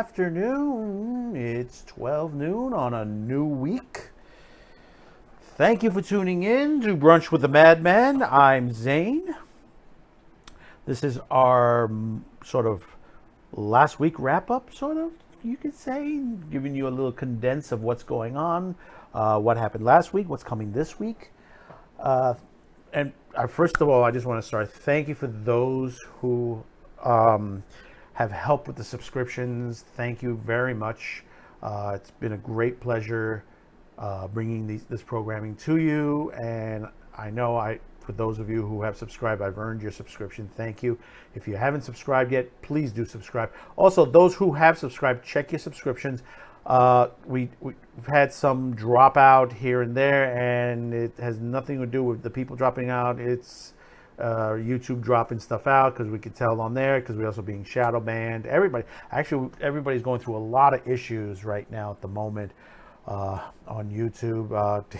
afternoon. It's 12 noon on a new week. Thank you for tuning in to Brunch with the Madman. I'm Zane. This is our sort of last week wrap-up, sort of, you could say, giving you a little condense of what's going on, what happened last week, what's coming this week. First of all, I just want to start. Thank you for those who have helped with the subscriptions. Thank you very much. It's been a great pleasure bringing this programming to you. And I know for those of you who have subscribed, I've earned your subscription. Thank you. If you haven't subscribed yet, please do subscribe. Also, those who have subscribed, check your subscriptions. We've had some drop out here and there, and it has nothing to do with the people dropping out. It's YouTube dropping stuff out because we could tell on there, because we're also being shadow banned. Everybody's going through a lot of issues right now at the moment on YouTube.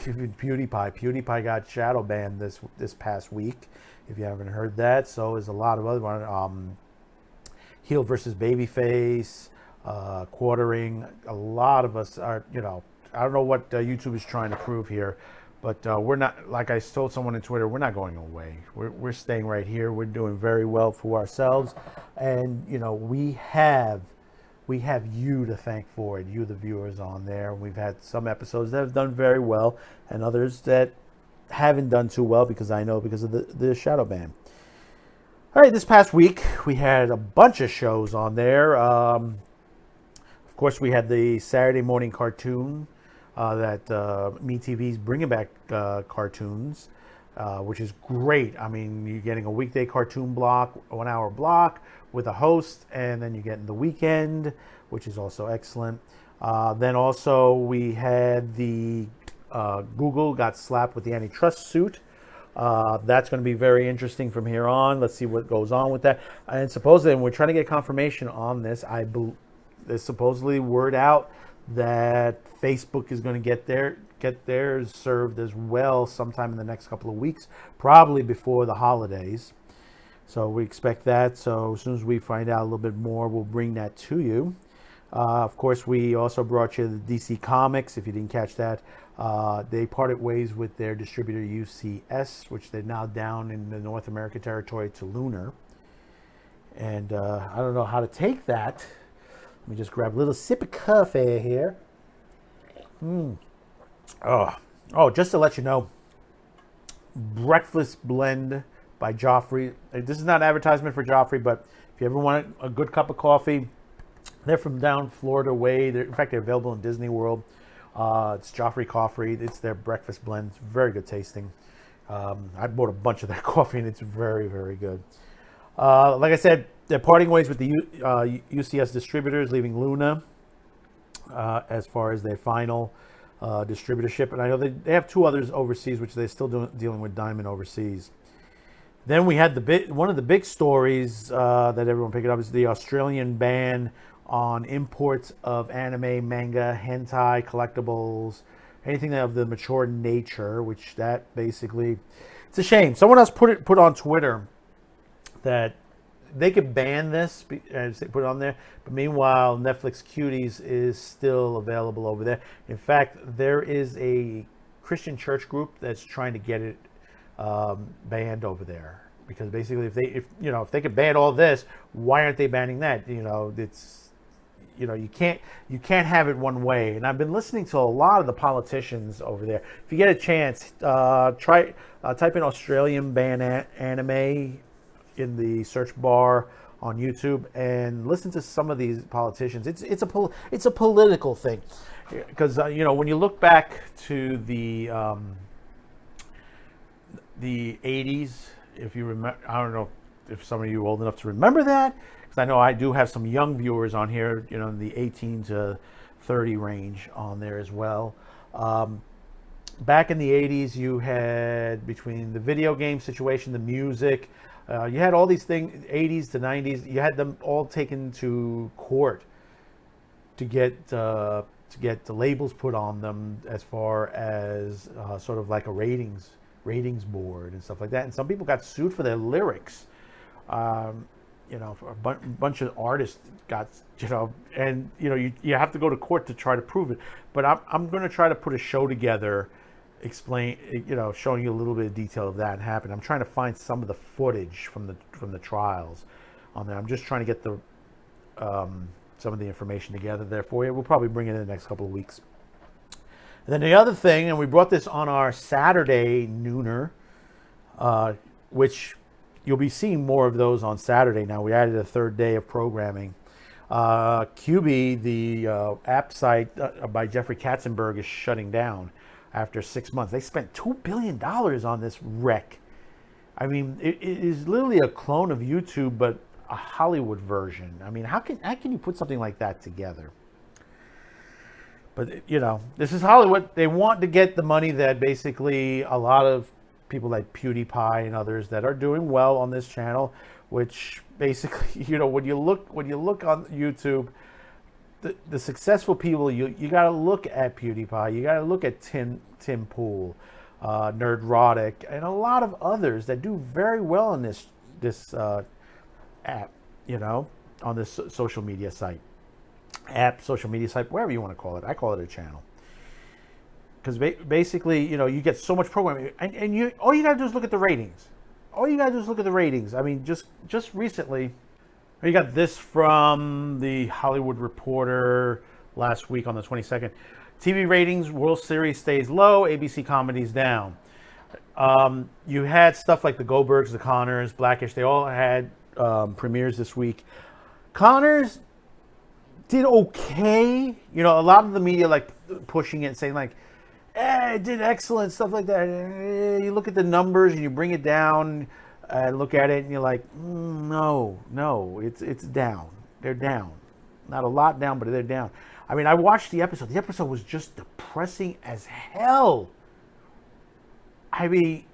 Even PewDiePie got shadow banned this past week, if you haven't heard that. So there's a lot of other ones. Heel versus Babyface. Quartering. A lot of us are, I don't know what YouTube is trying to prove here, but we're not, like I told someone on Twitter, we're not going away. We're staying right here. We're doing very well for ourselves. And, we have you to thank for it, you, the viewers on there. We've had some episodes that have done very well and others that haven't done too well because of the shadow ban. All right, this past week, we had a bunch of shows on there. Of course, we had the Saturday morning cartoon that MeTV's bringing back cartoons, which is great. I mean, you're getting a weekday cartoon block, 1 hour block with a host, and then you're getting the weekend, which is also excellent. Then also we had the Google got slapped with the antitrust suit. That's going to be very interesting from here on. Let's see what goes on with that. And supposedly, and we're trying to get confirmation on this, there's supposedly word out that Facebook is going to get theirs served as well sometime in the next couple of weeks, probably before the holidays. So we expect that. So as soon as we find out a little bit more, we'll bring that to you. Of course, we also brought you the DC Comics. If you didn't catch that, they parted ways with their distributor UCS, which they're now down in the North America territory to Lunar. And I don't know how to take that. Let me just grab a little sip of coffee here. Oh, just to let you know, Breakfast Blend by Joffrey. This is not an advertisement for Joffrey, but if you ever want a good cup of coffee, they're from down Florida way. In fact, they're available in Disney World. It's Joffrey Coffee. It's their breakfast blend. It's very good tasting. I bought a bunch of their coffee, and it's very, very good. Like I said, they're parting ways with the UCS distributors, leaving Luna as far as their final distributorship. And I know they have two others overseas, which they're still dealing with Diamond overseas. Then we had one of the big stories that everyone picked up is the Australian ban on imports of anime, manga, hentai, collectibles, anything of the mature nature, which that basically, it's a shame. Someone else put on Twitter that they could ban this and put it on there, but meanwhile, Netflix Cuties is still available over there. In fact, there is a Christian church group that's trying to get it banned over there, because basically, if they could ban all this, why aren't they banning that? It's you can't have it one way. And I've been listening to a lot of the politicians over there. If you get a chance, try type in Australian ban anime in the search bar on YouTube and listen to some of these politicians. It's a political thing, because when you look back to the 80s, if you remember, I don't know if some of you are old enough to remember that, because I know I do have some young viewers on here, in the 18 to 30 range on there as well. Back in the 80s, you had, between the video game situation, the music, you had all these things, 80s to 90s, you had them all taken to court to get the labels put on them, as far as sort of like a ratings board and stuff like that. And some people got sued for their lyrics. for a bunch of artists got, and you have to go to court to try to prove it. But I'm going to try to put a show together, explain, showing you a little bit of detail of that happened. I'm trying to find some of the footage from the trials on there. I'm just trying to get the some of the information together there for you. We'll probably bring it in the next couple of weeks. And then the other thing, and we brought this on our Saturday nooner, which you'll be seeing more of those on Saturday now. We added a third day of programming. QB, the app site by Jeffrey Katzenberg, is shutting down after 6 months. They spent $2 billion on this wreck. I mean, it is literally a clone of YouTube, but a Hollywood version. I mean, how can you put something like that together? But, this is Hollywood. They want to get the money that basically a lot of people like PewDiePie and others that are doing well on this channel, which basically, when you look on YouTube, the successful people, you got to look at PewDiePie, you got to look at Tim Pool, Nerdrotic, and a lot of others that do very well on this app, on this social media site. Social media site, whatever you want to call it. I call it a channel. Because basically, you get so much programming, and all you got to do is look at the ratings. I mean, just recently, you got this from the Hollywood Reporter last week on the 22nd. TV ratings, World Series stays low, ABC comedies down. You had stuff like the Goldbergs, the Connors, Blackish. They all had premieres this week. Connors did okay. A lot of the media like pushing it, saying like, it did excellent, stuff like that. You look at the numbers and you bring it down and look at it and you're like, no, it's down. They're down. Not a lot down, but they're down. I mean, I watched the episode. The episode was just depressing as hell. I mean,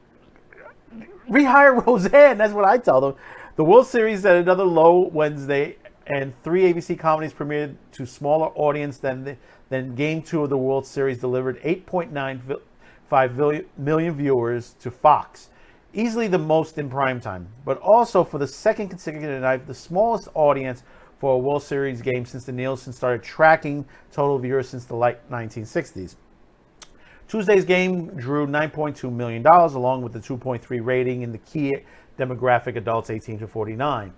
rehire Roseanne. That's what I tell them. The World Series at another low Wednesday, and 3 ABC comedies premiered to smaller audience than Game 2 of the World Series delivered 8.95 million viewers to Fox. Easily the most in primetime, but also for the second consecutive night, the smallest audience for a World Series game since the Nielsen started tracking total viewers since the late 1960s. Tuesday's game drew $9.2 million, along with the 2.3 rating in the key demographic adults 18 to 49.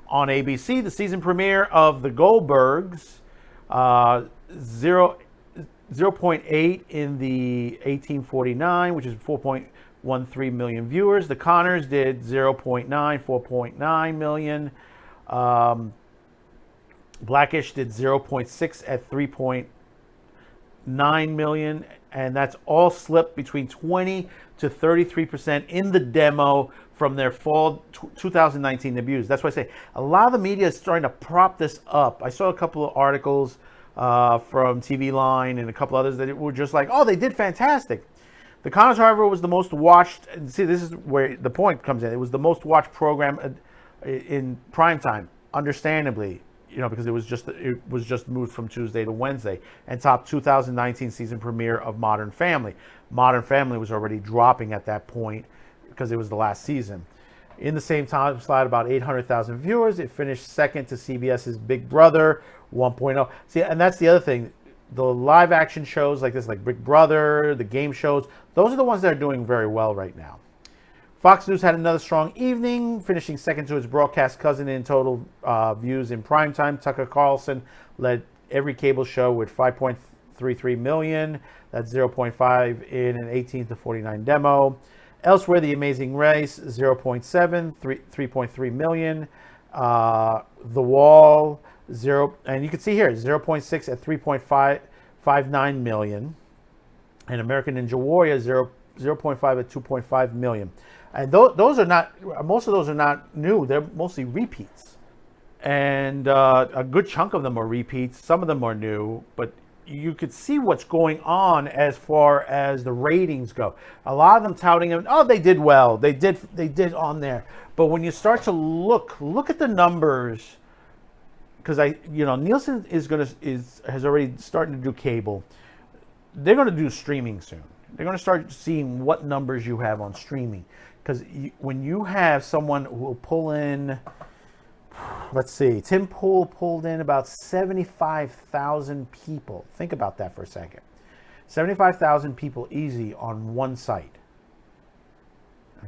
On ABC, the season premiere of The Goldbergs, 0.8 in the 1849, which is 4.13 million viewers. The Connors did 4.9 million. Blackish did 0.6 at 3.9 million, and that's all slipped between 20 to 33% in the demo from their fall 2019 debuts. That's why I say a lot of the media is starting to prop this up. I saw a couple of articles from TV Line and a couple others that were just like, oh, they did fantastic. The Connors, however, was the most watched. And see, this is where the point comes in. It was the most watched program in primetime, understandably, because it was just moved from Tuesday to Wednesday, and topped 2019 season premiere of Modern Family. Modern Family was already dropping at that point because it was the last season. In the same time slot, about 800,000 viewers. It finished second to CBS's Big Brother 1.0. See, and that's the other thing. The live action shows like this, like Big Brother, the game shows, those are the ones that are doing very well right now. Fox News had another strong evening, finishing second to its broadcast cousin in total views in primetime. Tucker Carlson led every cable show with 5.33 million. That's 0.5 in an 18 to 49 demo. Elsewhere, The Amazing Race, 0.7, 3.3 million. The Wall, 0, and you can see here, 0.6 at 3.59 million. And American Ninja Warrior, 0.5 at 2.5 million. And those are not, most of those are not new. They're mostly repeats. And a good chunk of them are repeats. Some of them are new, but you could see what's going on as far as the ratings go. A lot of them touting them, oh, they did well. They did on there. But when you start to look at the numbers, because Nielsen has already started to do cable. They're going to do streaming soon. They're going to start seeing what numbers you have on streaming. Because when you have someone who will pull in, let's see. Tim Pool pulled in about 75,000 people. Think about that for a second. 75,000 people easy on one site.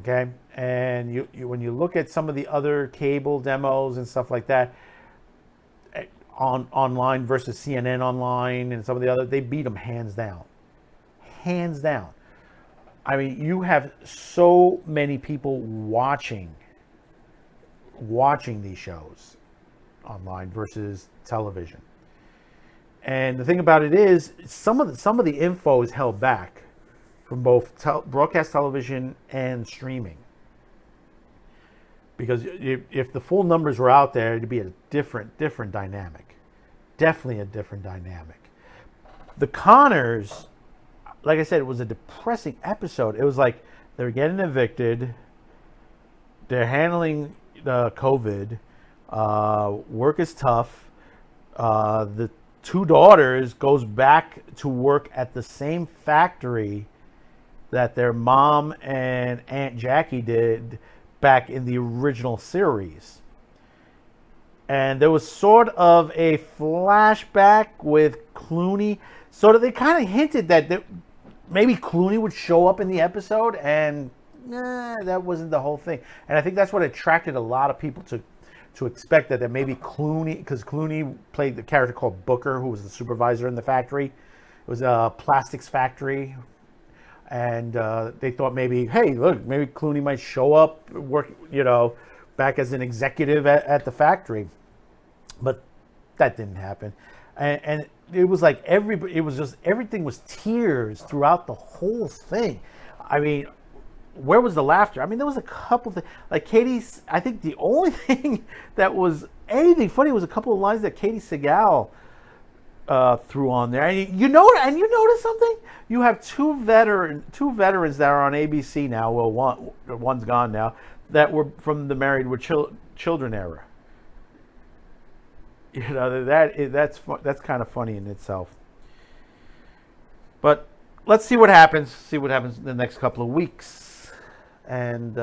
Okay, and you when you look at some of the other cable demos and stuff like that, online versus CNN online and some of the other, they beat them hands down. Hands down. I mean, you have so many people watching these shows online versus television. And the thing about it is, some of the info is held back from both broadcast television and streaming. Because if the full numbers were out there, it'd be a different dynamic. Definitely a different dynamic. The Connors, like I said, it was a depressing episode. It was like they're getting evicted. They're handling COVID. Work is tough. The two daughters goes back to work at the same factory that their mom and Aunt Jackie did back in the original series. And there was sort of a flashback with Clooney. So they kind of hinted that maybe Clooney would show up in the episode, and that wasn't the whole thing. And I think that's what attracted a lot of people to expect that maybe Clooney, because Clooney played the character called Booker, who was the supervisor in the factory. It was a plastics factory. And they thought maybe, hey, look, maybe Clooney might show up, work, back as an executive at the factory. But that didn't happen. And it was like everything was tears throughout the whole thing. I mean, where was the laughter? I mean, there was a couple of things. Like Katie's, I think the only thing that was anything funny was a couple of lines that Katie Segal threw on there. And you notice something? You have two veterans that are on ABC now. Well, one's gone now. That were from the Married with Children era. That's kind of funny in itself. But let's see what happens. See what happens in the next couple of weeks, and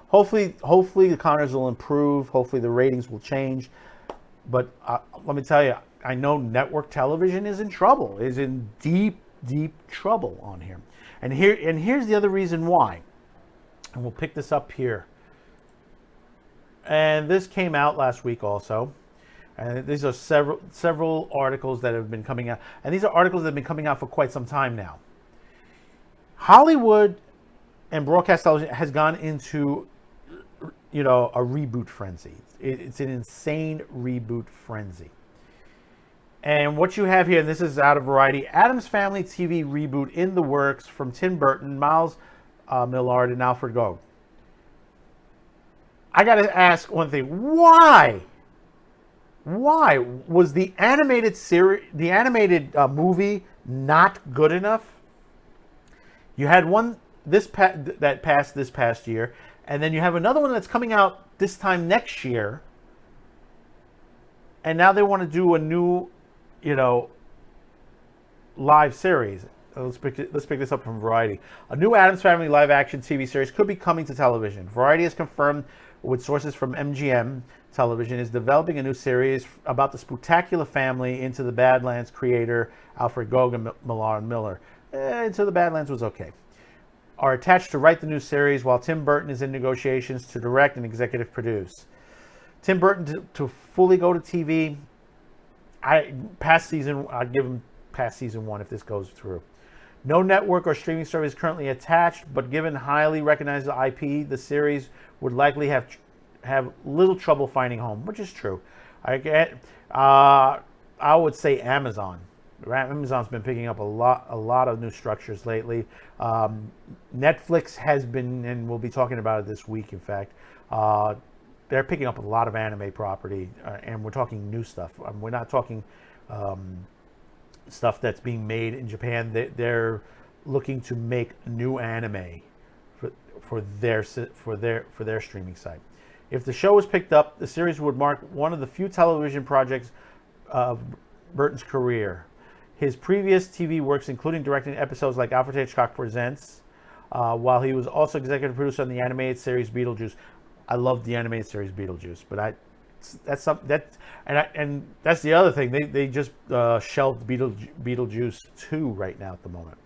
hopefully the Connors will improve. Hopefully the ratings will change. But let me tell you, I know network television is in trouble. Is in deep trouble on here. And here's the other reason why. And we'll pick this up here. And this came out last week also. And these are several articles that have been coming out. And these are articles that have been coming out for quite some time now. Hollywood and broadcast television has gone into, a reboot frenzy. It's an insane reboot frenzy. And what you have here, and this is out of Variety, Addams Family TV reboot in the works from Tim Burton, Miles Millard, and Alfred Gough. I got to ask one thing. Why? Why was the animated movie not good enough? You had one that passed this past year, and then you have another one that's coming out this time next year. And now they want to do a new, live series. Let's pick this up from Variety. A new Addams Family live-action TV series could be coming to television. Variety has confirmed with sources from MGM Television is developing a new series about the spectacular family Into the Badlands creator Alfred Gough and Millard Miller. Into the Badlands was okay. Are attached to write the new series while Tim Burton is in negotiations to direct and executive produce. Tim Burton to fully go to TV. I'd give him past season 1 if this goes through. No network or streaming service currently attached, but given highly recognized IP, the series would likely have little trouble finding home, which is true. I would say Amazon. Amazon's been picking up a lot of new structures lately. Netflix has been, and we'll be talking about it this week, in fact. They're picking up a lot of anime property, and we're talking new stuff. We're not talking stuff that's being made in Japan. They're looking to make new anime for their streaming site. If the show is picked up, the series would mark one of the few television projects of Burton's career. His previous TV works, including directing episodes like Alfred Hitchcock Presents, while he was also executive producer on the animated series Beetlejuice. I love the animated series Beetlejuice, but That's something and that's the other thing. They just shelved Beetlejuice 2 right now at the moment.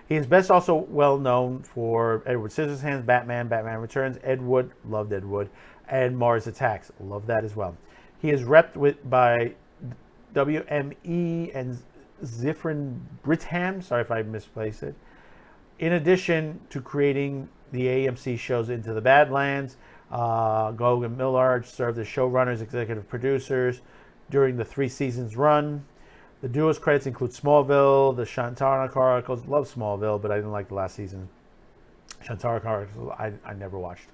He is best also well known for Edward Scissorhands, Batman Returns, Ed Wood, loved Ed Wood, and Mars Attacks, love that as well. He is repped by WME and Zifrin Britham, sorry if I misplaced it, in addition to creating the AMC shows Into the Badlands. Gog and Millard served as showrunners, executive producers during the 3 seasons run. The duo's credits include Smallville, the Shantara Chronicles. Love Smallville, but I didn't like the last season. Shantara Chronicles, I never watched.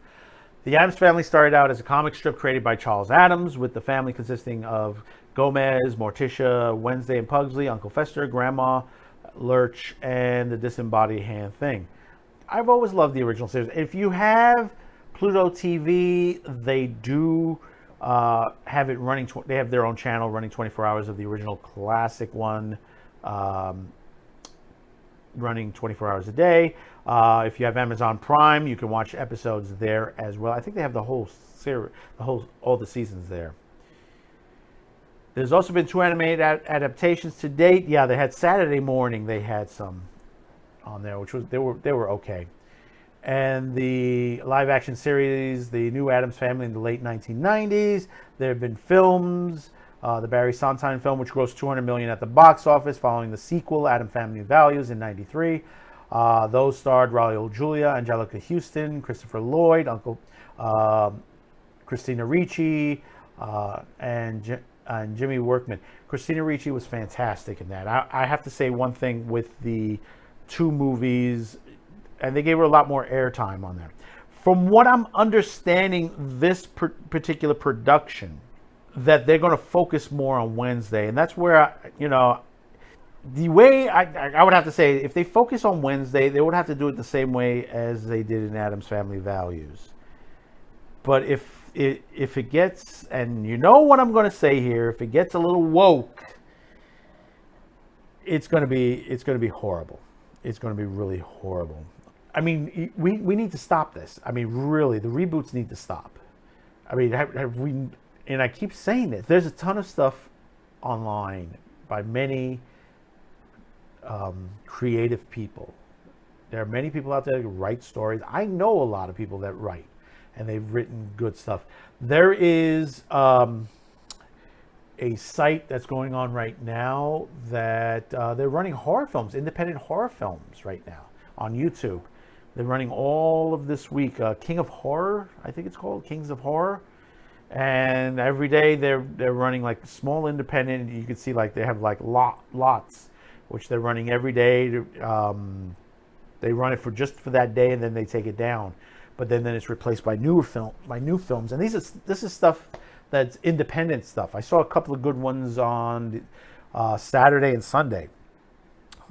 The Addams Family started out as a comic strip created by Charles Addams, with the family consisting of Gomez, Morticia, Wednesday and Pugsley, Uncle Fester, Grandma, Lurch, and the disembodied hand thing. I've always loved the original series. If you have Pluto TV, they do have it running. They have their own channel running 24 hours of the original classic one, running 24 hours a day. If you have Amazon Prime, you can watch episodes there as well. I think they have the whole series, all the seasons there. There's also been 2 animated adaptations to date. Yeah, they had Saturday Morning. They had some on there, which was they were okay. And the live action series, The New Addams Family in the late 1990s. There have been films, the Barry Sondheim film, which grossed $200 million at the box office, following the sequel, Addams Family Values, in '93. Those starred Raul Julia, Angelica Houston, Christopher Lloyd, Uncle Christina Ricci, and Jimmy Workman. Christina Ricci was fantastic in that. I have to say one thing with the 2 movies, and they gave her a lot more airtime on that. From what I'm understanding, this particular production, that they're going to focus more on Wednesday, and that's where the way I would have to say, if they focus on Wednesday, they would have to do it the same way as they did in Addams Family Values. But if it gets, and you know what I'm going to say here, if it gets a little woke, it's going to be horrible. It's going to be really horrible. I mean, we need to stop this. I mean, really, the reboots need to stop. I mean, have we? And I keep saying this. There's a ton of stuff online by many creative people. There are many people out there that write stories. I know a lot of people that write, and they've written good stuff. There is a site that's going on right now that they're running horror films, independent horror films right now on YouTube. They're running all of this week. King of Horror, I think it's called, Kings of Horror. And every day they're running like small independent. You can see like they have like lots, which they're running every day. They run it for that day, and then they take it down. But then it's replaced by new films. And this is stuff that's independent stuff. I saw a couple of good ones on Saturday and Sunday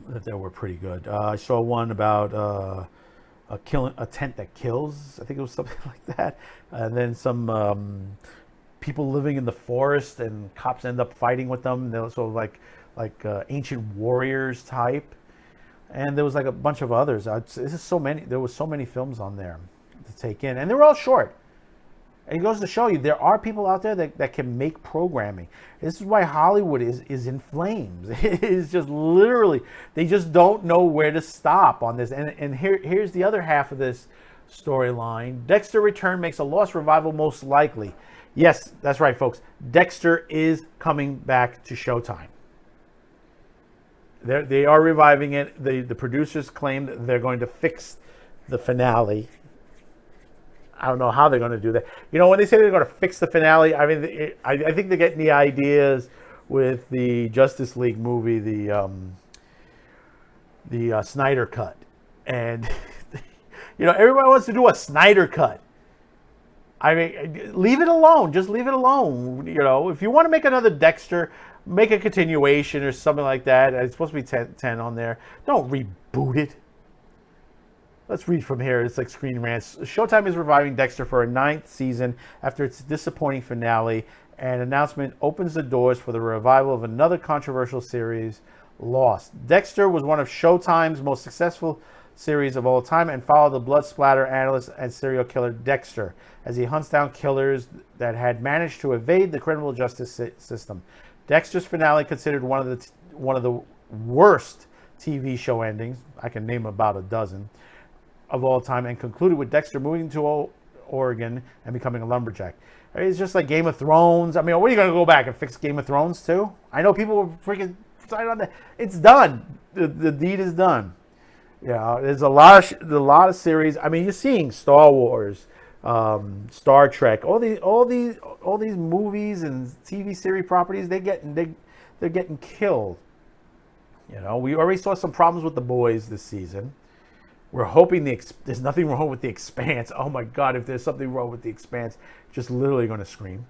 that were pretty good. I saw one about a tent that kills. I think it was something like that. And then some people living in the forest, and cops end up fighting with them. They're sort of like ancient warriors type. And there was like a bunch of others. There was so many films on there to take in, and they were all short. And it goes to show you, there are people out there that can make programming. This is why Hollywood is in flames. It is just literally, they just don't know where to stop on this. And here's the other half of this storyline. Dexter Return makes a lost revival most likely. Yes, that's right, folks. Dexter is coming back to Showtime. They are reviving it. The producers claim that they're going to fix the finale. I don't know how they're going to do that. You know, when they say they're going to fix the finale, I mean, I think they're getting the ideas with the Justice League movie, the Snyder Cut. And, you know, everybody wants to do a Snyder Cut. I mean, leave it alone. Just leave it alone. You know, if you want to make another Dexter, make a continuation or something like that. It's supposed to be 10 on there. Don't reboot it. Let's read from here. It's like Screen Rants. Showtime is reviving Dexter for a 9th season after its disappointing finale. An announcement opens the doors for the revival of another controversial series Lost. Dexter was one of Showtime's most successful series of all time and followed the blood splatter analyst and serial killer Dexter as he hunts down killers that had managed to evade the criminal justice system. Dexter's finale, considered one of the worst TV show endings, I can name about a dozen, of all time, and concluded with Dexter moving to Oregon and becoming a lumberjack. It's just like Game of Thrones. I mean, what are you going to go back and fix Game of Thrones too? I know people were freaking excited on that. It's done. The deed is done. Yeah, there's a lot of series. I mean, you're seeing Star Wars, Star Trek, all these movies and TV series properties. They're getting killed. You know, we already saw some problems with The Boys this season. We're hoping there's nothing wrong with The Expanse. Oh my God, if there's something wrong with The Expanse, just literally going to scream.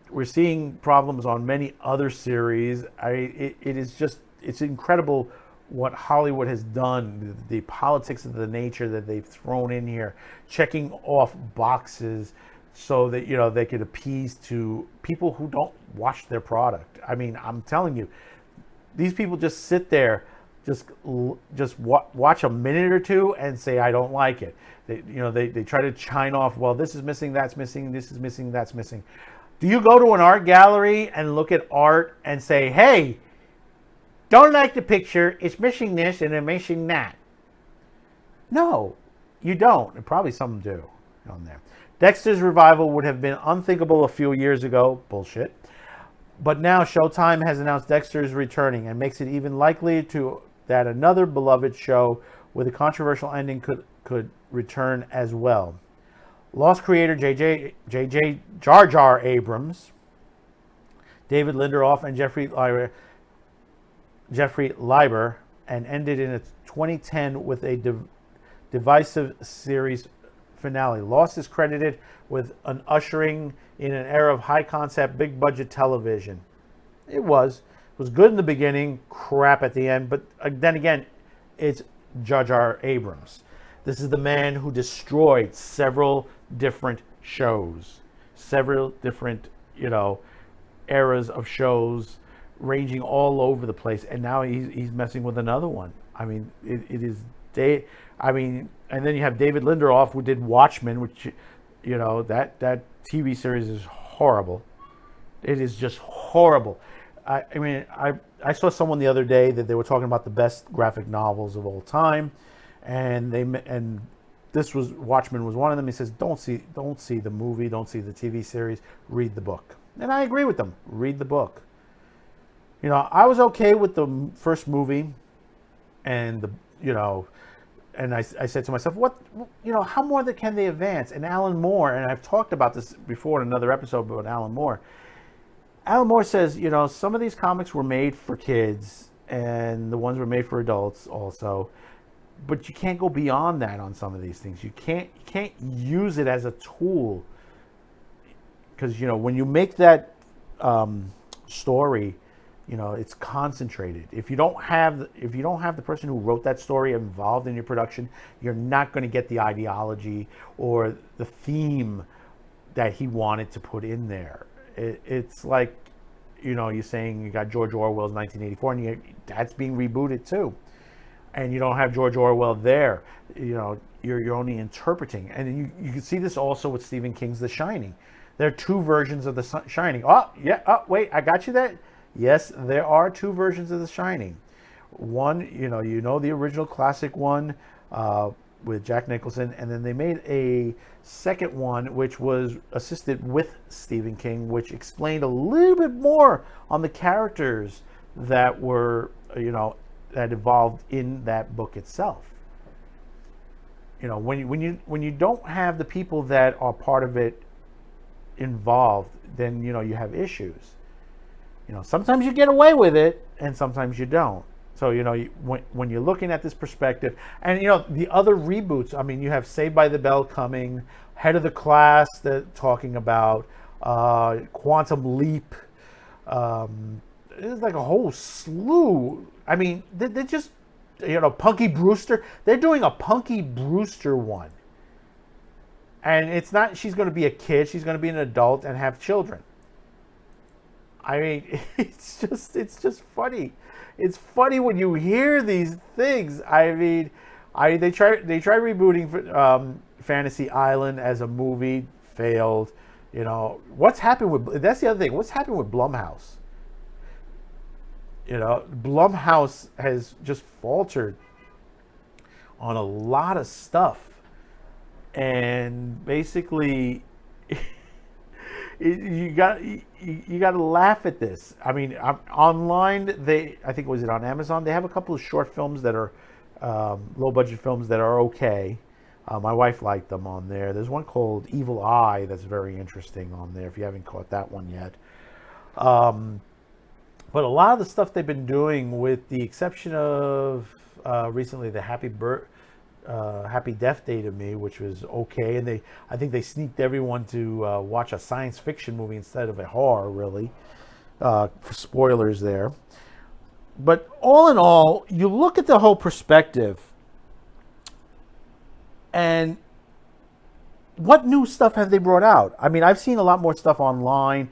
We're seeing problems on many other series. It's incredible what Hollywood has done, the politics of the nature that they've thrown in here, checking off boxes so that, you know, they could appease to people who don't watch their product. I mean, I'm telling you, these people just sit there, just watch a minute or two and say, I don't like it. They try to chime off, well, this is missing, that's missing, this is missing, that's missing. Do you go to an art gallery and look at art and say, hey, don't like the picture, it's missing this and it's missing that? No, you don't. And probably some do on there. Dexter's revival would have been unthinkable a few years ago. Bullshit. But now Showtime has announced Dexter is returning and makes it even likely that another beloved show with a controversial ending could return as well. Lost creator J.J. Jar Jar Abrams, David Lindelof, and Jeffrey Lieber, and ended in its 2010 with a divisive series finale. Lost is credited with an ushering in an era of high-concept, big-budget television. It was good in the beginning, crap at the end, but then again, it's Jar Jar Abrams. This is the man who destroyed several different shows, several different, eras of shows, ranging all over the place, and now he's messing with another one. I mean, it is and then you have David Lindelof, who did Watchmen, which, that TV series is horrible. It is just horrible. I saw someone the other day that they were talking about the best graphic novels of all time, and this was Watchmen was one of them. He says, don't see the movie, don't see the TV series, read the book. And I agree with them. Read the book. I was okay with the first movie, and and I said to myself, how more can they advance? And Alan Moore, and I've talked about this before in another episode about Alan Moore. Alan Moore says, some of these comics were made for kids, and the ones were made for adults also. But you can't go beyond that on some of these things. You can't use it as a tool, because when you make that story, it's concentrated. If you don't have the person who wrote that story involved in your production, you're not going to get the ideology or the theme that he wanted to put in there. It's like, you're saying you got George Orwell's 1984, and that's being rebooted too, and you don't have George Orwell there. You're only interpreting, and you can see this also with Stephen King's The Shining. There are two versions of The Shining. Oh yeah. Oh wait, I got you that. Yes, there are two versions of The Shining. One, the original classic one with Jack Nicholson, and then they made a second one which was assisted with Stephen King, which explained a little bit more on the characters that were, that evolved in that book itself. When you don't have the people that are part of it involved, then you have issues. Sometimes you get away with it, and sometimes you don't. So, when you're looking at this perspective, and, the other reboots, you have Saved by the Bell coming, Head of the Class, that talking about Quantum Leap. There's like a whole slew. They're just, Punky Brewster. They're doing a Punky Brewster one. And it's not, she's going to be a kid. She's going to be an adult and have children. It's just funny. it's funny when you hear these things. I mean, they try rebooting Fantasy Island as a movie, failed. You know what's happened with, that's the other thing. What's happened with Blumhouse? You know, Blumhouse has just faltered on a lot of stuff, and basically, you got to laugh at this. I mean, online, I think, was it on Amazon? They have a couple of short films that are low budget films that are okay. My wife liked them on there. There's one called Evil Eye that's very interesting on there, if you haven't caught that one yet. But a lot of the stuff they've been doing, with the exception of recently the Happy Death Day to Me, which was okay, and I think they sneaked everyone to watch a science fiction movie instead of a horror, really, for spoilers there. But all in all, you look at the whole perspective, and what new stuff have they brought out? I mean, I've seen a lot more stuff online,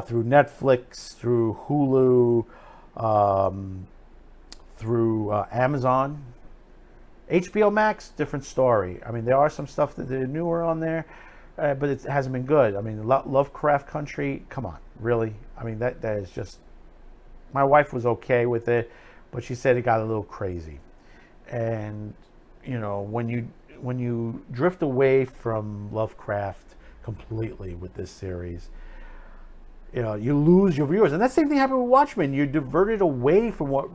through Netflix, through Hulu, through Amazon. HBO Max, different story. I mean, there are some stuff that are newer on there, but it hasn't been good. I mean, Lovecraft Country, come on, really? I mean, that is just... My wife was okay with it, but she said it got a little crazy. And, you know, when you drift away from Lovecraft completely with this series, you know, you lose your viewers. And that same thing happened with Watchmen. You're diverted away from what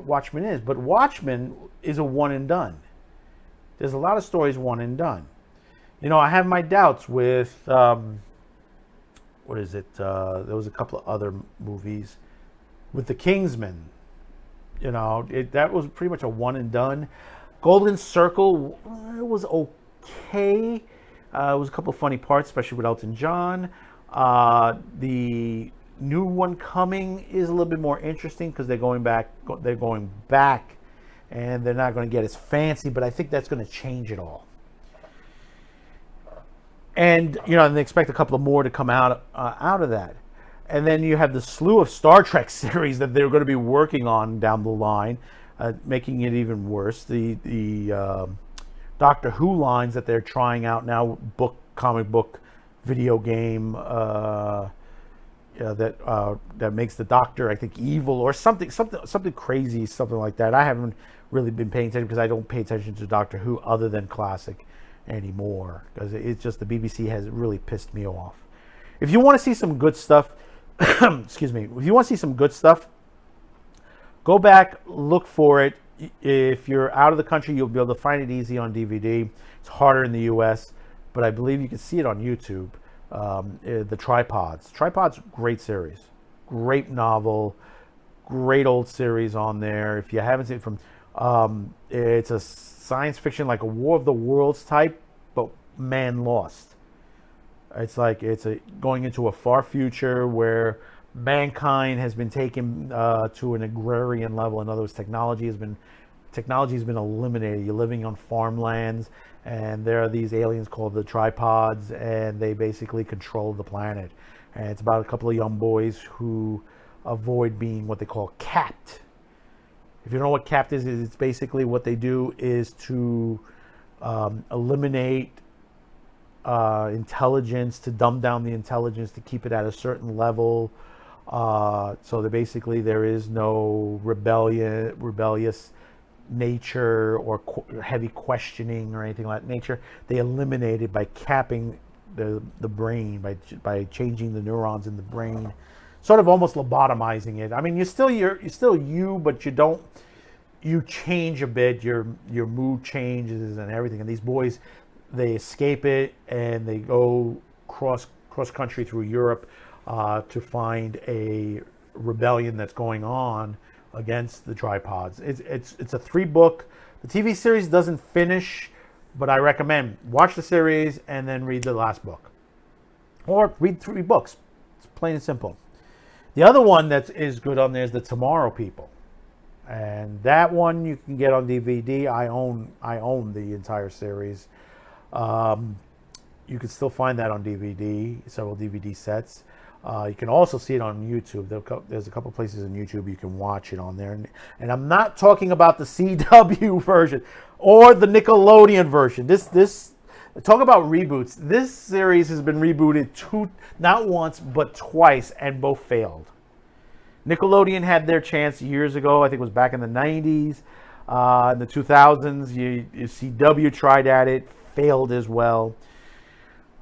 Watchmen is. But Watchmen is a one and done. There's a lot of stories one and done. You know, I have my doubts with, what is it? There was a couple of other movies. With The Kingsman, you know, that was pretty much a one and done. Golden Circle, it was okay. It was a couple of funny parts, especially with Elton John. The new one coming is a little bit more interesting because they're going back, and they're not going to get as fancy, but I think that's going to change it all. And, you know, and they expect a couple of more to come out of that. And then you have the slew of Star Trek series that they're going to be working on down the line, making it even worse. The Doctor Who lines that they're trying out now, comic book, video game, that makes the Doctor, I think, evil or something crazy, something like that. I haven't really been paying attention because I don't pay attention to Doctor Who other than classic anymore, because it's just the BBC has really pissed me off. If you want to see some good stuff, excuse me, if you want to see some good stuff, go back, look for it. If you're out of the country, you'll be able to find it easy on DVD. It's harder in the US, but I believe you can see it on YouTube. The Tripods, great series, great novel, great old series on there. If you haven't seen it, it's a science fiction, like a War of the Worlds type, but man lost. It's like going into a far future where mankind has been taken to an agrarian level. In other words, technology has been eliminated. You're living on farmlands, and there are these aliens called the Tripods, and they basically control the planet. And it's about a couple of young boys who avoid being what they call capped. If you don't know what capped is, it's basically what they do is to eliminate intelligence, to dumb down the intelligence, to keep it at a certain level, so that basically there is no rebellious nature or heavy questioning or anything like nature. They eliminate it by capping the brain, by changing the neurons in the brain, sort of almost lobotomizing it. I mean, you're still you, but you change a bit. Your mood changes and everything. And these boys, they escape it and they go cross country through Europe to find a rebellion that's going on against the Tripods. It's a 3-book. The TV series doesn't finish, but I recommend watch the series and then read the last book, or read 3 books. It's plain and simple. The other one that is good on there is The Tomorrow People, and that one you can get on DVD. I own the entire series. You can still find that on DVD, several DVD sets. You can also see it on YouTube. There's a couple places on YouTube you can watch it on there. And I'm not talking about the CW version or the Nickelodeon version. Talk about reboots. This series has been rebooted not once, but twice, and both failed. Nickelodeon had their chance years ago. I think it was back in the 90s. In the 2000s, CW tried at it, failed as well.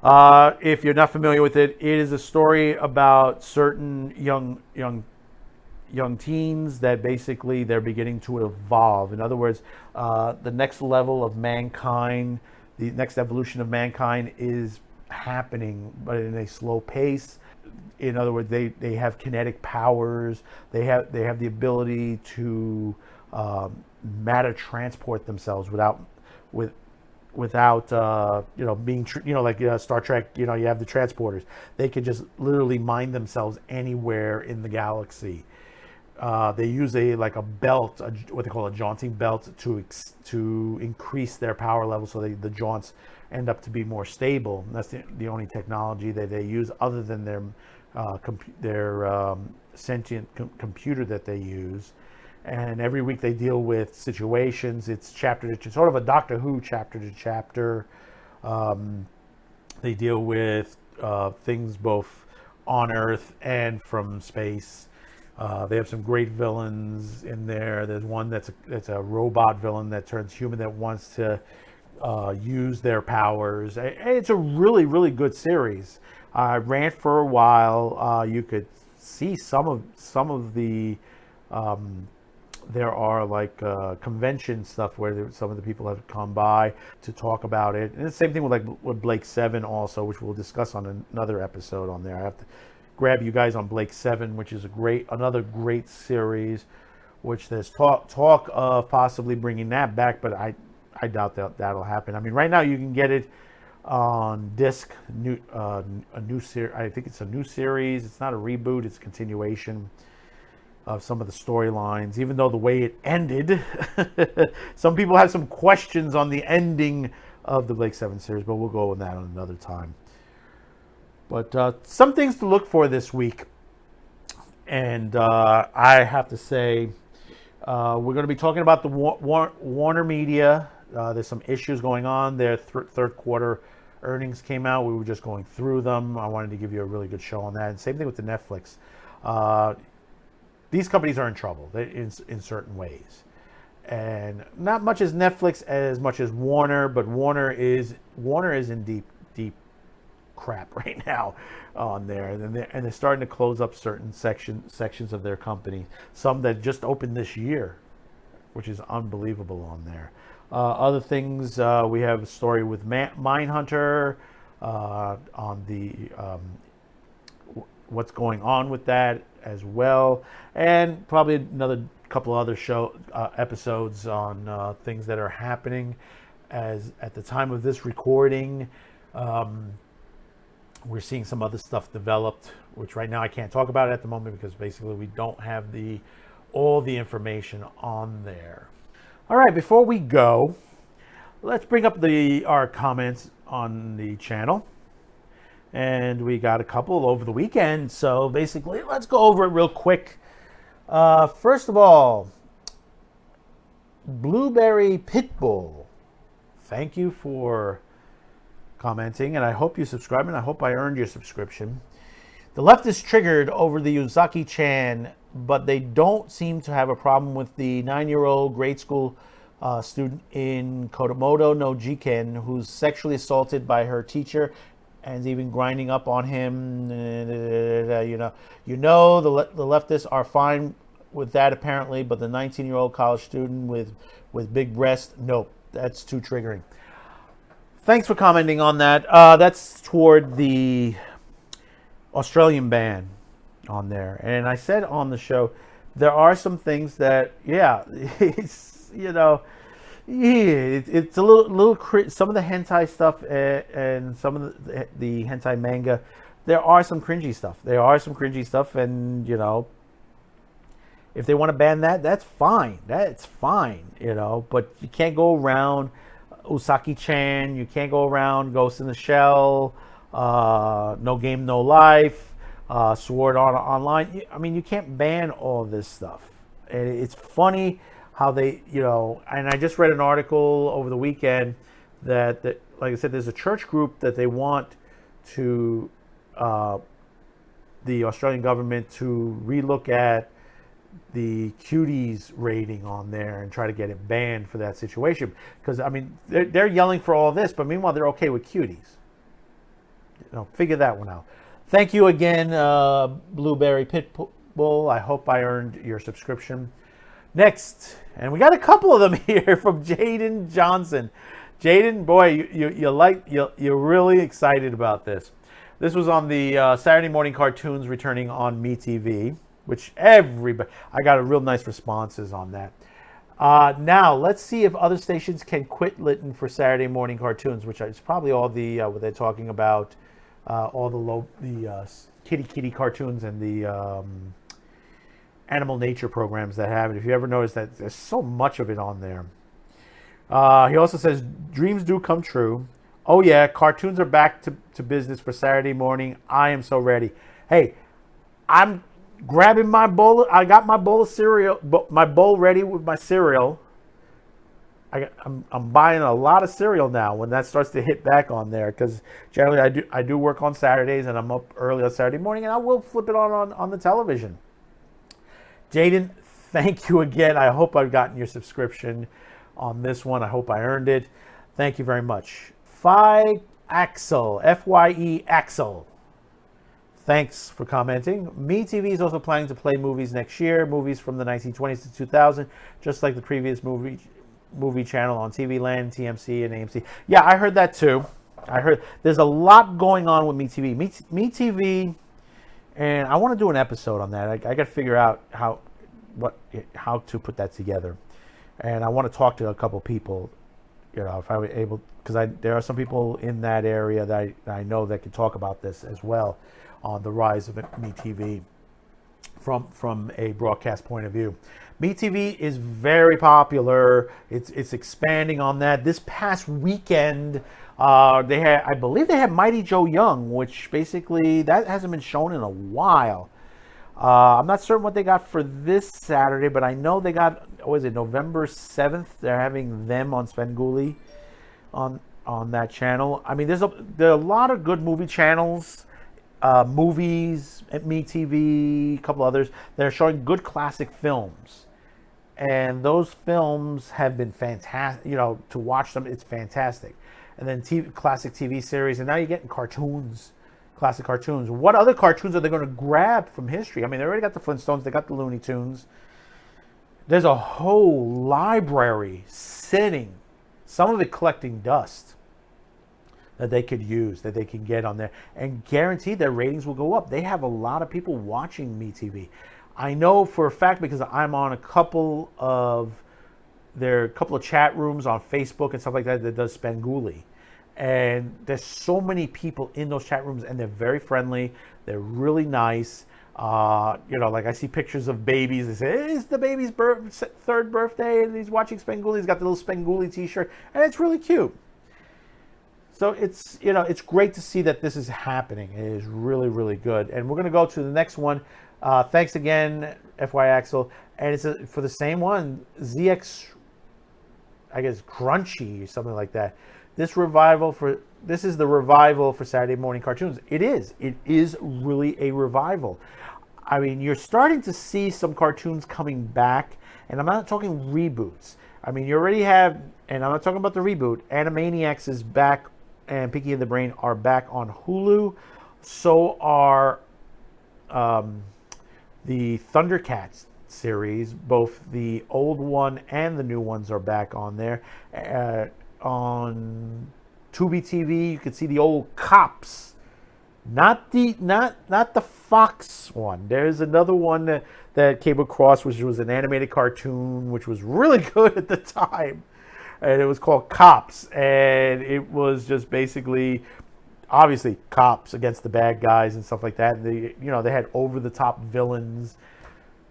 If you're not familiar with it, it is a story about certain young teens that basically they're beginning to evolve. In other words, the next level of mankind, the next evolution of mankind is happening, but in a slow pace. In other words, they have kinetic powers. They have the ability to matter transport themselves without being like Star Trek. You have the transporters. They could just literally mine themselves anywhere in the galaxy. They use a belt, what they call a jaunting belt, to increase their power level, so the jaunts end up to be more stable. And that's the only technology that they use, other than their sentient computer that they use. And every week they deal with situations. It's chapter to sort of a Doctor Who chapter to chapter. They deal with things both on Earth and from space. They have some great villains in there. There's one that's a robot villain that turns human, that wants to use their powers. It's a really, really good series. I ran for a while. You could see some of the there are convention stuff where some of the people have come by to talk about it. And the same thing with Blake 7 also, which we'll discuss on another episode on there. I have to grab you guys on Blake 7, which is another great series, which there's talk of possibly bringing that back, but I doubt that'll happen. I mean, right now you can get it on disc, a new series. I think it's a new series. It's not a reboot. It's a continuation of some of the storylines, even though the way it ended, some people have some questions on the ending of the Blake 7 series, but we'll go on that another time. But some things to look for this week. And I have to say, we're going to be talking about the Warner Media. There's some issues going on. Their third quarter earnings came out. We were just going through them. I wanted to give you a really good show on that. And same thing with the Netflix. These companies are in trouble in certain ways. And not much as Netflix as much as Warner, but Warner is in deep crap right now on there, and they're starting to close up certain sections of their company. Some that just opened this year, which is unbelievable on there. Other things, we have a story with Mindhunter on the what's going on with that as well, and probably another couple other episodes on things that are happening as at the time of this recording. We're seeing some other stuff developed, which right now I can't talk about it at the moment because basically we don't have all the information on there. All right, before we go, let's bring up our comments on the channel. And we got a couple over the weekend, so basically let's go over it real quick. First of all, Blueberry Pitbull, thank you for commenting, and I hope you subscribe, and I hope I earned your subscription. The left is triggered over the Uzaki-chan, but they don't seem to have a problem with the 9-year-old grade school student in Kodomoto no Jiken who's sexually assaulted by her teacher and is even grinding up on him. The leftists are fine with that apparently, but the 19-year-old college student with big breasts, nope, that's too triggering. Thanks for commenting on that. That's toward the Australian ban on there. And I said on the show, there are some things that, it's, it's a little some of the hentai stuff and some of the hentai manga, there are some cringy stuff. And, if they want to ban that, that's fine. But you can't go around Usaki-chan, you can't go around Ghost in the Shell, No Game, No Life, Sword Art Online. I mean, you can't ban all this stuff. And it's funny how they, and I just read an article over the weekend that like I said, there's a church group that they want to, the Australian government to relook at the cuties rating on there and try to get it banned for that situation. Because, I mean, they're yelling for all this, but meanwhile, they're okay with cuties. Figure that one out. Thank you again, Blueberry Pitbull. I hope I earned your subscription. Next, and we got a couple of them here from Jaden Johnson. Jaden, boy, you're really excited about this. This was on the Saturday morning cartoons returning on MeTV, which I got a real nice responses on that. Now, let's see if other stations can quit Lytton for Saturday morning cartoons, which is probably all the what they're talking about, all the kitty cartoons and the animal nature programs that have it. If you ever notice that there's so much of it on there. He also says, dreams do come true. Oh yeah, cartoons are back to business for Saturday morning. I am so ready. Hey, I'm grabbing my bowl. I got my bowl of cereal, my bowl ready with my cereal. I'm buying a lot of cereal now when that starts to hit back on there, because generally I do work on Saturdays and I'm up early on Saturday morning, and I will flip it on the television. Jaden, thank you again. I hope I've gotten your subscription on this one. I hope I earned it. Thank you very much. Axel, Fye Axel. Thanks for commenting. MeTV is also planning to play movies next year, movies from the 1920s to 2000, just like the previous movie channel on TV Land, TMC, and AMC. Yeah, I heard that too. I heard there's a lot going on with MeTV. MeTV, and I want to do an episode on that. I got to figure out how to put that together, and I want to talk to a couple people. If I were able, because there are some people in that area that I know that can talk about this as well, on the rise of MeTV from a broadcast point of view. MeTV is very popular. It's expanding on that. This past weekend, I believe they had Mighty Joe Young, which basically that hasn't been shown in a while. I'm not certain what they got for this Saturday, but I know they got, November 7th? They're having them on Svengoolie on that channel. I mean, there are a lot of good movie channels, movies at MeTV, a couple others. They're showing good classic films. And those films have been fantastic. To watch them, it's fantastic. And then classic TV series, and now you're getting cartoons. Classic cartoons. What other cartoons are they going to grab from history? I mean, they already got the Flintstones, they got the Looney Tunes. There's a whole library sitting, some of it collecting dust, that they could use, that they can get on there, and guaranteed their ratings will go up. They have a lot of people watching MeTV. I know for a fact because I'm on a couple of chat rooms on Facebook and stuff like that does Svengoolie. And there's so many people in those chat rooms, and they're very friendly. They're really nice. Like I see pictures of babies. They say, it's the baby's third birthday, and he's watching Svengoolie. He's got the little Svengoolie t-shirt, and it's really cute. So it's great to see that this is happening. It is really, really good. And we're going to go to the next one. Thanks again, Fye Axel. And it's for the same one, ZX, I guess, Crunchy or something like that. This is the revival for Saturday morning cartoons. It is really a revival. I mean, you're starting to see some cartoons coming back, and I'm not talking reboots. I mean, you already have, and I'm not talking about the reboot. Animaniacs is back, and Pinky and the Brain are back on Hulu. So are the Thundercats series. Both the old one and the new ones are back on there. On Tubi TV, you can see the old Cops, not the Fox one. There's another one that came across, which was an animated cartoon, which was really good at the time, and it was called Cops, and it was just basically, obviously, cops against the bad guys and stuff like that. And they had over the top villains,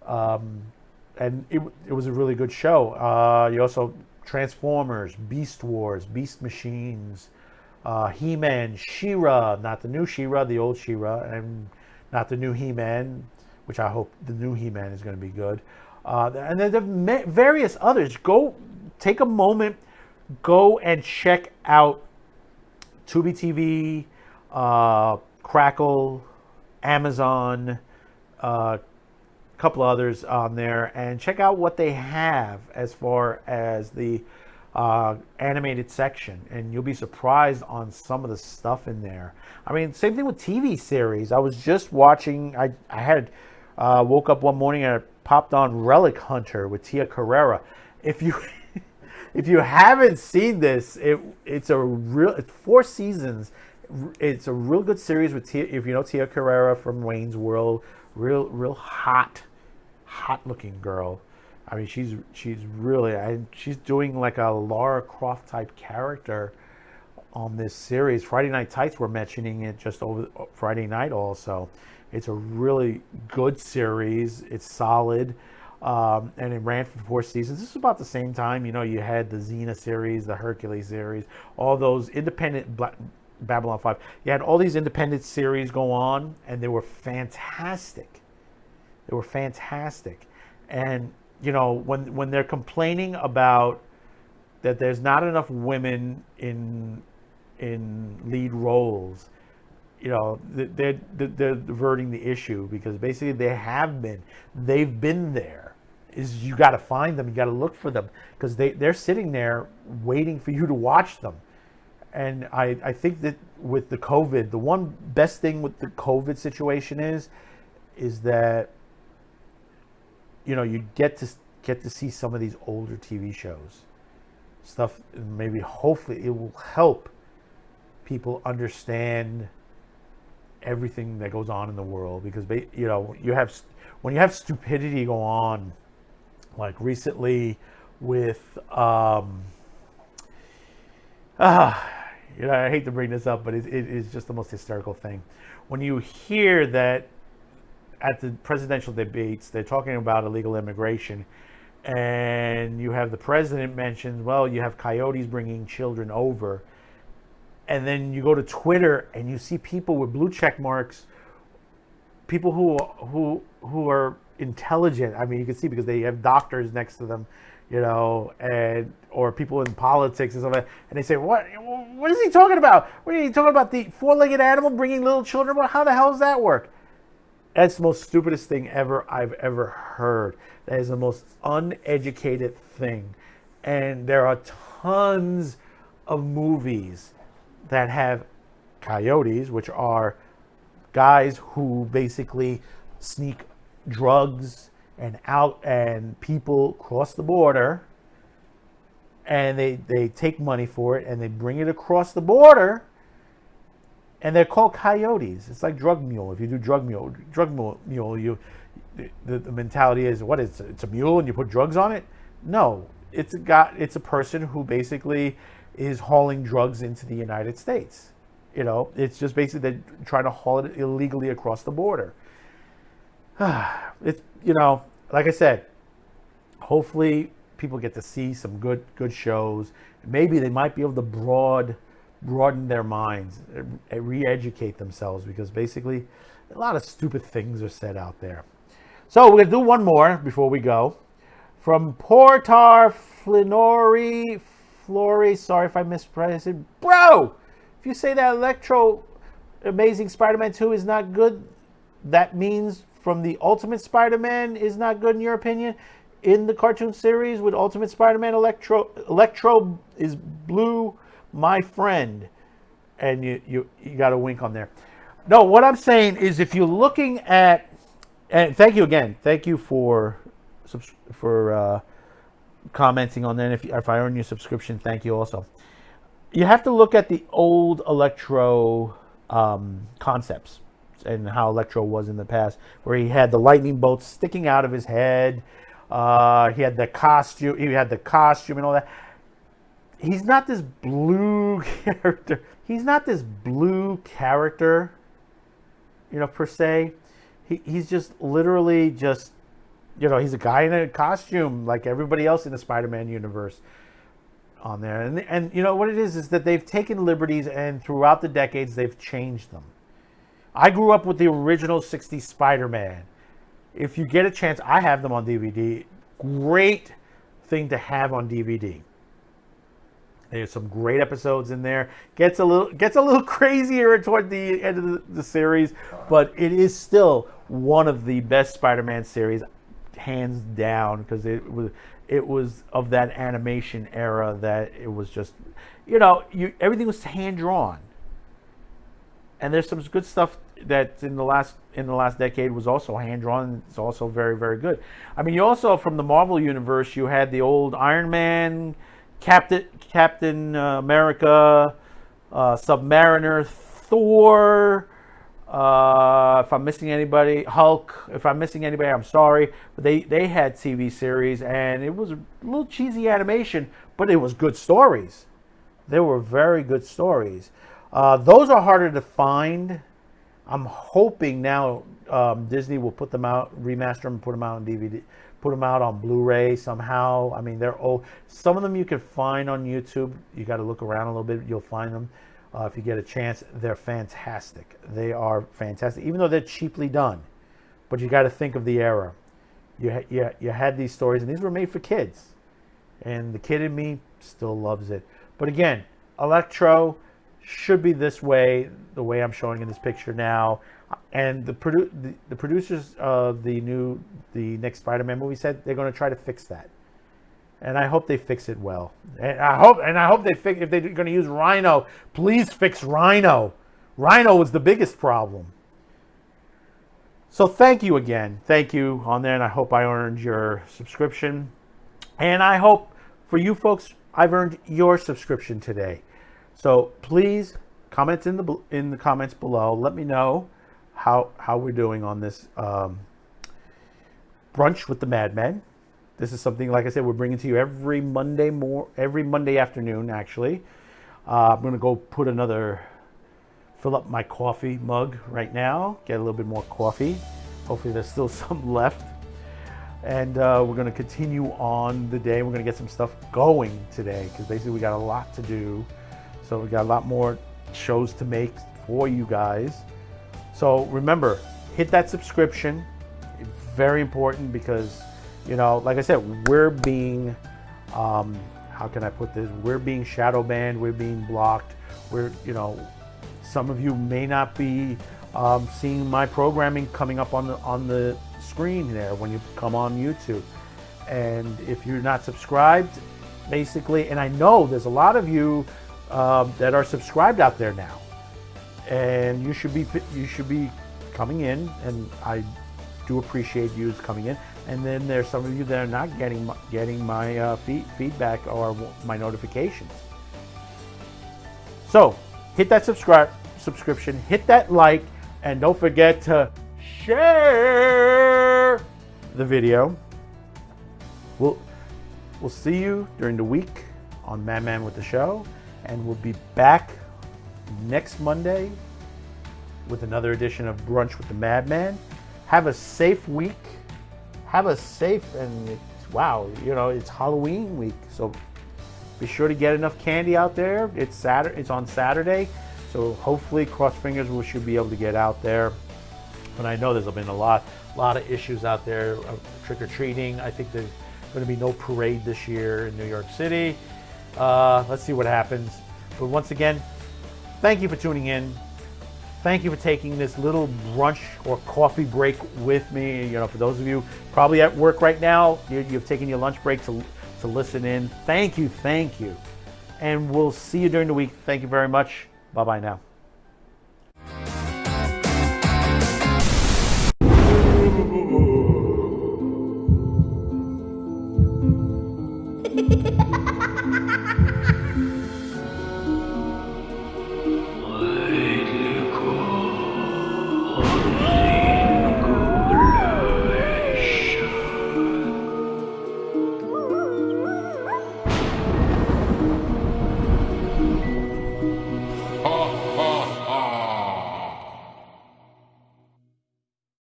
and it was a really good show. You also Transformers, Beast Wars, Beast Machines, He-Man, She-Ra, not the new She-Ra, the old She-Ra, and not the new He-Man, which I hope the new He-Man is going to be good. And then there are various others. Go take a moment, go and check out Tubi TV, Crackle, Amazon, a couple others on there, and check out what they have as far as the animated section, and you'll be surprised on some of the stuff in there. I mean, same thing with TV series. I was just watching, I had woke up one morning and I popped on Relic Hunter with Tia Carrera. If you if you haven't seen this, it's 4 seasons. It's a real good series with Tia. If you know Tia Carrera from Wayne's World, real hot looking girl. I mean, she's really, she's doing like a Lara Croft type character on this series. Friday Night Tights were mentioning it just over Friday night also. It's a really good series. It's solid. And it ran for 4 seasons. This is about the same time, you had the Xena series, the Hercules series, all those independent, Babylon 5. You had all these independent series go on, and they were fantastic. And, when they're complaining about that there's not enough women in lead roles, they're diverting the issue, because basically they've been there. Is you got to find them, you got to look for them, because they're sitting there waiting for you to watch them. And I think that with the COVID, the one best thing with the COVID situation is that you get to see some of these older TV shows, stuff. Maybe hopefully it will help people understand everything that goes on in the world, because when you have stupidity go on, like recently with I hate to bring this up, but it is just the most hysterical thing when you hear that at the presidential debates they're talking about illegal immigration, and you have the president mentions, well, you have coyotes bringing children over. And then you go to Twitter and you see people with blue check marks, people who are intelligent. I mean, you can see because they have doctors next to them, or people in politics and stuff like that. And they say, what is he talking about? What are you talking about? The 4-legged animal bringing little children? Well, how the hell does that work? That's the most stupidest thing I've ever heard. That is the most uneducated thing. And there are tons of movies that have coyotes, which are guys who basically sneak drugs and people cross the border, and they take money for it and they bring it across the border, and they're called coyotes. It's like drug mule. If you do drug mule, the mentality is, what is it? It's a mule and you put drugs on it? No, it's a person who basically is hauling drugs into the United States. It's just basically they're trying to haul it illegally across the border. It's, like I said, hopefully people get to see some good shows. Maybe they might be able to broaden their minds, re-educate themselves, because basically a lot of stupid things are said out there. So we're going to do one more before we go. From Portar Flory, sorry if I mispronounced it. Bro, if you say that Electro Amazing Spider-Man 2 is not good, that means from the Ultimate Spider-Man is not good in your opinion? In the cartoon series with Ultimate Spider-Man, Electro is blue, my friend. And you got a wink on there. No, what I'm saying is, if you're looking at, and thank you again, thank you for commenting on that. And if I earn your subscription, thank you also. You have to look at the old Electro concepts and how Electro was in the past, where he had the lightning bolts sticking out of his head. He had the costume. And all that. He's not this blue character. Per se. He's just literally just, he's a guy in a costume like everybody else in the Spider-Man universe on there. And what it is that they've taken liberties, and throughout the decades they've changed them. I grew up with the original 60s Spider-Man. If you get a chance, I have them on DVD. Great thing to have on DVD. There's some great episodes in there. Gets a little crazier toward the end of the series, but it is still one of the best Spider-Man series, hands down, because it was of that animation era that it was just, everything was hand drawn. And there's some good stuff that in the last decade was also hand drawn. It's also very, very good. I mean, you also, from the Marvel universe, you had the old Iron Man, Captain America, Submariner, Thor. If I'm missing anybody, Hulk. If I'm missing anybody, I'm sorry. But they had TV series, and it was a little cheesy animation, but it was good stories. They were very good stories. Those are harder to find. I'm hoping now Disney will put them out, remaster them, put them out on DVD, put them out on Blu-ray somehow. I mean, they're old. Some of them you can find on YouTube. You got to look around a little bit. You'll find them if you get a chance. They're fantastic. They are fantastic, even though they're cheaply done. But you got to think of the era. You had these stories, and these were made for kids. And the kid in me still loves it. But again, Electro should be this way, the way I'm showing in this picture now. And the producers of the next Spider-Man movie said they're going to try to fix that. And I hope they fix it well. And I hope they fix, if they're going to use Rhino, please fix Rhino. Rhino was the biggest problem. So thank you again. Thank you on there, and I hope I earned your subscription. And I hope for you folks, I've earned your subscription today. So please comment in the comments below. Let me know how we're doing on this brunch with the Madmen. This is something, like I said, we're bringing to you every Monday afternoon. Actually, I'm gonna go fill up my coffee mug right now. Get a little bit more coffee. Hopefully, there's still some left. And we're going to continue on the day. We're going to get some stuff going today because basically we got a lot to do. So we got a lot more shows to make for you guys. So remember, hit that subscription. It's very important because, like I said, we're being, how can I put this? We're being shadow banned. We're being blocked. Some of you may not be seeing my programming coming up on the screen there when you come on YouTube. And if you're not subscribed, basically, and I know there's a lot of you that are subscribed out there now, and you should be coming in, and I do appreciate you coming in. And then there's some of you that are not getting my feedback or my notifications. So hit that subscription, hit that like, and don't forget to share the video. We'll see you during the week on Madman with the Show, and we'll be back next Monday with another edition of Brunch with the Madman. Have a safe week. Have a safe, and it's Halloween week, so be sure to get enough candy out there. It's on Saturday, so hopefully, cross fingers, we should be able to get out there. But I know there's been a lot of issues out there of trick-or-treating. I think there's going to be no parade this year in New York City. Let's see what happens. But once again, thank you for tuning in. Thank you for taking this little brunch or coffee break with me. For those of you probably at work right now, you've taken your lunch break to listen in. Thank you. And we'll see you during the week. Thank you very much. Bye-bye now.